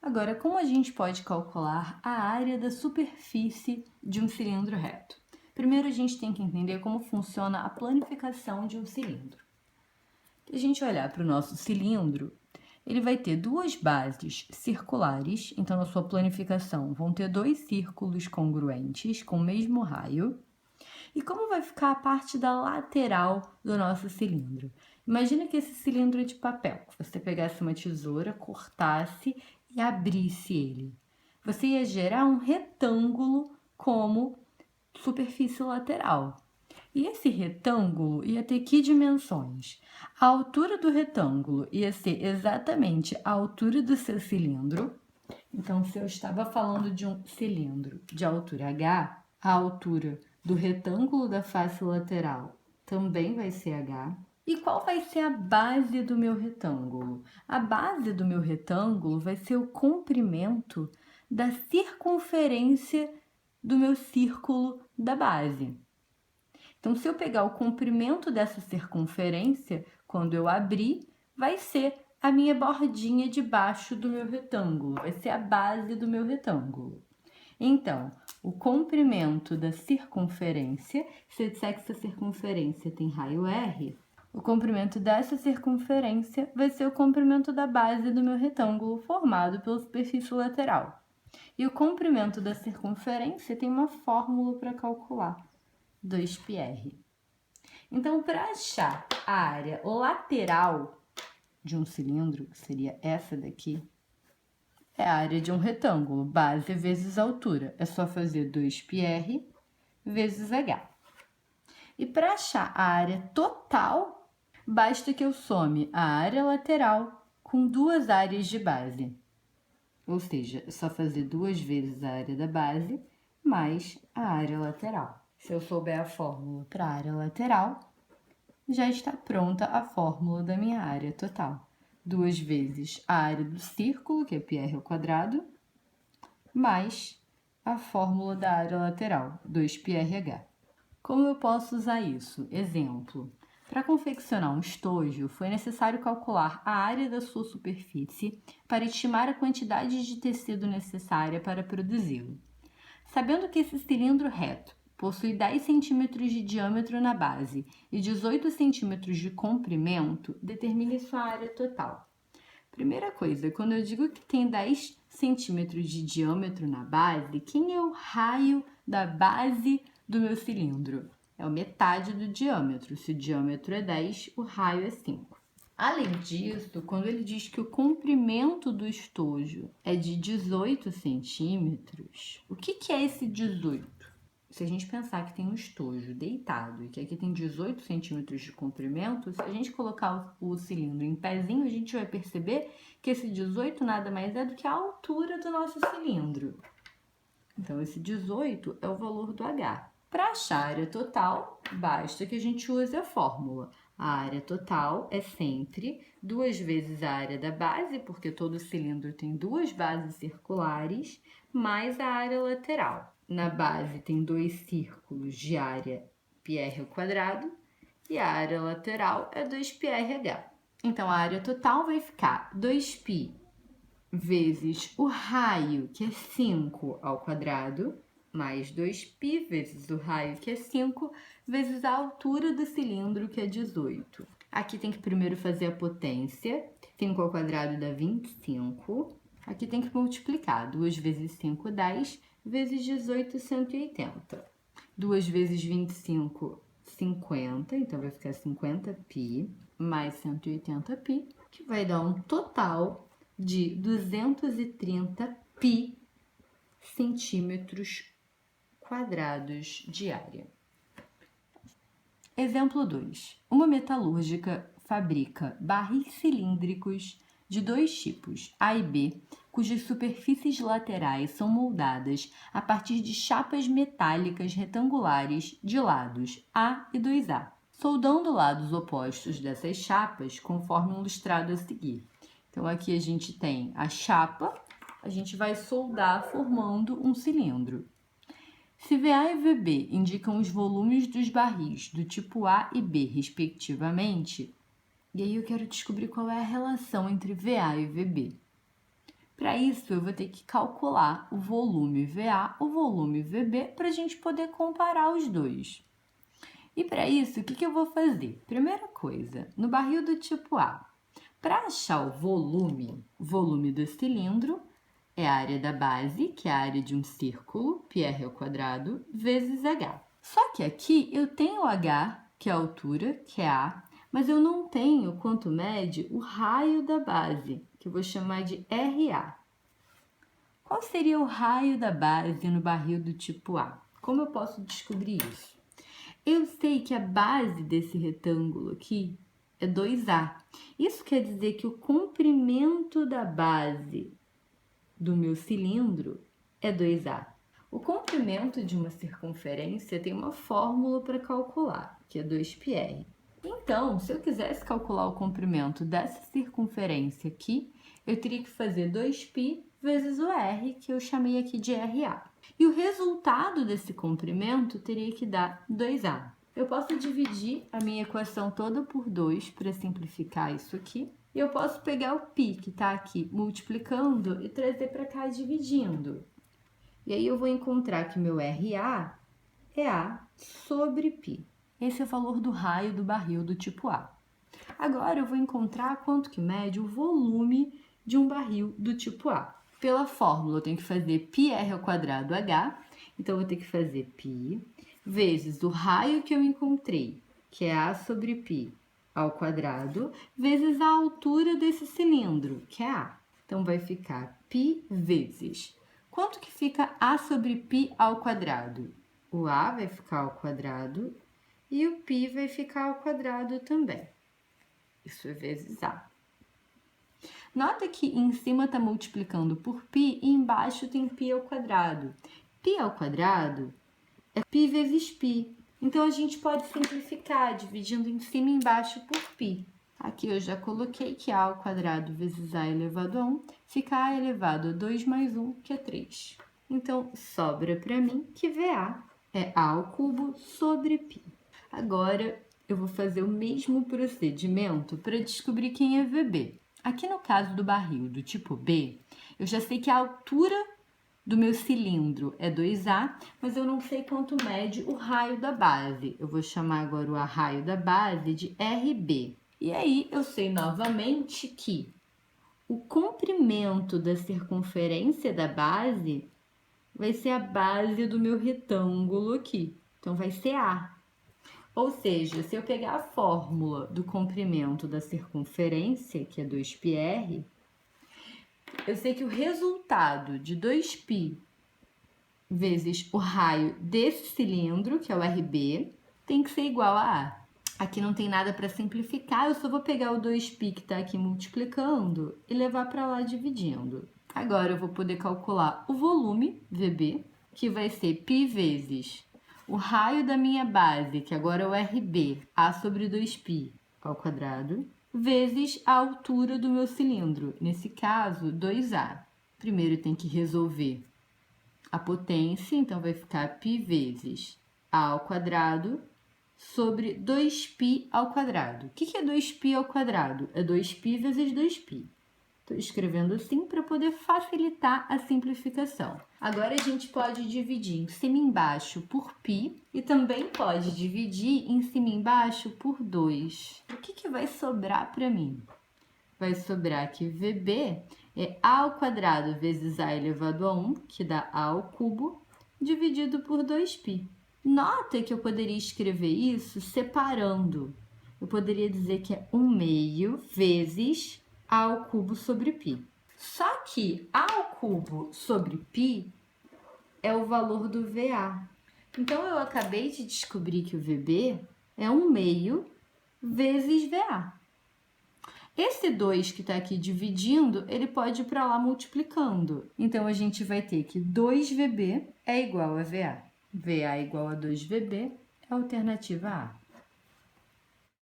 Agora, como a gente pode calcular a área da superfície de um cilindro reto? Primeiro, a gente tem que entender como funciona a planificação de um cilindro. Se a gente olhar para o nosso cilindro, ele vai ter duas bases circulares, então na sua planificação vão ter dois círculos congruentes com o mesmo raio. E como vai ficar a parte da lateral do nosso cilindro? Imagina que esse cilindro é de papel, que você pegasse uma tesoura, cortasse e abrisse ele. Você ia gerar um retângulo como superfície lateral. E esse retângulo ia ter que dimensões? A altura do retângulo ia ser exatamente a altura do seu cilindro. Então, se eu estava falando de um cilindro de altura H, a altura do retângulo da face lateral também vai ser H. E qual vai ser a base do meu retângulo? A base do meu retângulo vai ser o comprimento da circunferência do meu círculo da base. Então, se eu pegar o comprimento dessa circunferência, quando eu abrir, vai ser a minha bordinha de baixo do meu retângulo, vai ser a base do meu retângulo. Então, o comprimento da circunferência, se eu disser que essa circunferência tem raio R, o comprimento dessa circunferência vai ser o comprimento da base do meu retângulo formado pela superfície lateral. E o comprimento da circunferência tem uma fórmula para calcular, 2πr. Então, para achar a área lateral de um cilindro, que seria essa daqui, é a área de um retângulo, base vezes altura. É só fazer 2πr vezes h. E para achar a área total, basta que eu some a área lateral com duas áreas de base. Ou seja, é só fazer 2 vezes a área da base mais a área lateral. Se eu souber a fórmula para a área lateral, já está pronta a fórmula da minha área total. 2 vezes a área do círculo, que é πr ao quadrado, mais a fórmula da área lateral, 2πrh. Como eu posso usar isso? Exemplo. Para confeccionar um estojo, foi necessário calcular a área da sua superfície para estimar a quantidade de tecido necessária para produzi-lo. Sabendo que esse cilindro reto possui 10 centímetros de diâmetro na base e 18 centímetros de comprimento, determine sua área total. Primeira coisa, quando eu digo que tem 10 centímetros de diâmetro na base, quem é o raio da base do meu cilindro? É a metade do diâmetro. Se o diâmetro é 10, o raio é 5. Além disso, quando ele diz que o comprimento do estojo é de 18 centímetros, o que é esse 18? Se a gente pensar que tem um estojo deitado e que aqui tem 18 centímetros de comprimento, se a gente colocar o cilindro em pezinho, a gente vai perceber que esse 18 nada mais é do que a altura do nosso cilindro. Então, esse 18 é o valor do H. Para achar a área total, basta que a gente use a fórmula. A área total é sempre 2 vezes a área da base, porque todo cilindro tem duas bases circulares, mais a área lateral. Na base tem dois círculos de área πr ao quadrado e a área lateral é 2πrh. Então, a área total vai ficar 2π vezes o raio, que é 5 ao quadrado, mais 2π vezes o raio, que é 5, vezes a altura do cilindro, que é 18. Aqui tem que primeiro fazer a potência. 5 ao quadrado dá 25. Aqui tem que multiplicar. 2 vezes 5, 10, vezes 18, 180. 2 vezes 25, 50. Então, vai ficar 50π mais 180π, que vai dar um total de 230 π centímetros quadrados de área. Exemplo 2. Uma metalúrgica fabrica barris cilíndricos de dois tipos, A e B, cujas superfícies laterais são moldadas a partir de chapas metálicas retangulares de lados A e 2A, soldando lados opostos dessas chapas conforme ilustrado a seguir. Então, aqui a gente tem a chapa, a gente vai soldar formando um cilindro. Se VA e VB indicam os volumes dos barris do tipo A e B, respectivamente, e aí eu quero descobrir qual é a relação entre VA e VB. Para isso, eu vou ter que calcular o volume VA, o volume VB, para a gente poder comparar os dois. E para isso, o que eu vou fazer? Primeira coisa, no barril do tipo A, para achar o volume do cilindro é a área da base, que é a área de um círculo, πr ao quadrado, vezes h. Só que aqui eu tenho h, que é a altura, que é a, mas eu não tenho quanto mede o raio da base, que eu vou chamar de RA. Qual seria o raio da base no barril do tipo A? Como eu posso descobrir isso? Eu sei que a base desse retângulo aqui é 2A. Isso quer dizer que o comprimento da base do meu cilindro é 2A. O comprimento de uma circunferência tem uma fórmula para calcular, que é 2πr. Então, se eu quisesse calcular o comprimento dessa circunferência aqui, eu teria que fazer 2π vezes o r, que eu chamei aqui de RA. E o resultado desse comprimento teria que dar 2A. Eu posso dividir a minha equação toda por 2 para simplificar isso aqui. E eu posso pegar o π, que está aqui multiplicando, e trazer para cá dividindo. E aí eu vou encontrar que meu RA é A sobre π. Esse é o valor do raio do barril do tipo A. Agora eu vou encontrar quanto que mede o volume de um barril do tipo A. Pela fórmula, eu tenho que fazer πr ao quadrado h, então eu vou ter que fazer π vezes o raio que eu encontrei, que é A sobre π ao quadrado, vezes a altura desse cilindro, que é A. Então, vai ficar π vezes. Quanto que fica A sobre π ao quadrado? O A vai ficar ao quadrado e o π vai ficar ao quadrado também. Isso é vezes A. Nota que em cima está multiplicando por π e embaixo tem π ao quadrado. Π ao quadrado é π vezes π. Então, a gente pode simplificar dividindo em cima e embaixo por π. Aqui eu já coloquei que A ao quadrado vezes A elevado a 1 fica A elevado a 2 mais 1, que é 3. Então, sobra para mim que VA é A ao cubo sobre π. Agora, eu vou fazer o mesmo procedimento para descobrir quem é VB. Aqui no caso do barril do tipo B, eu já sei que a altura do meu cilindro é 2A, mas eu não sei quanto mede o raio da base. Eu vou chamar agora o raio da base de RB. E aí, eu sei novamente que o comprimento da circunferência da base vai ser a base do meu retângulo aqui. Então, vai ser A. Ou seja, se eu pegar a fórmula do comprimento da circunferência, que é 2πr, eu sei que o resultado de 2π vezes o raio desse cilindro, que é o RB, tem que ser igual a A. Aqui não tem nada para simplificar, eu só vou pegar o 2π que está aqui multiplicando e levar para lá dividindo. Agora eu vou poder calcular o volume, VB, que vai ser π vezes o raio da minha base, que agora é o RB, A sobre 2π ao quadrado, vezes a altura do meu cilindro, nesse caso, 2A. Primeiro tem que resolver a potência, então vai ficar π vezes A ao quadrado sobre 2π ao quadrado. O que é 2π ao quadrado? É 2π vezes 2π. Estou escrevendo assim para poder facilitar a simplificação. Agora, a gente pode dividir em cima e embaixo por π e também pode dividir em cima e embaixo por 2. O que vai sobrar para mim? Vai sobrar que VB é A ao quadrado vezes A elevado a 1, que dá A ao cubo, dividido por 2π. Nota que eu poderia escrever isso separando. Eu poderia dizer que é 1/2 vezes A ao cubo sobre π. Só que A ao cubo sobre π é o valor do VA. Então, eu acabei de descobrir que o VB é 1/2 vezes VA. Esse 2 que está aqui dividindo, ele pode ir para lá multiplicando. Então, a gente vai ter que 2VB é igual a VA. VA igual a 2VB é a alternativa A.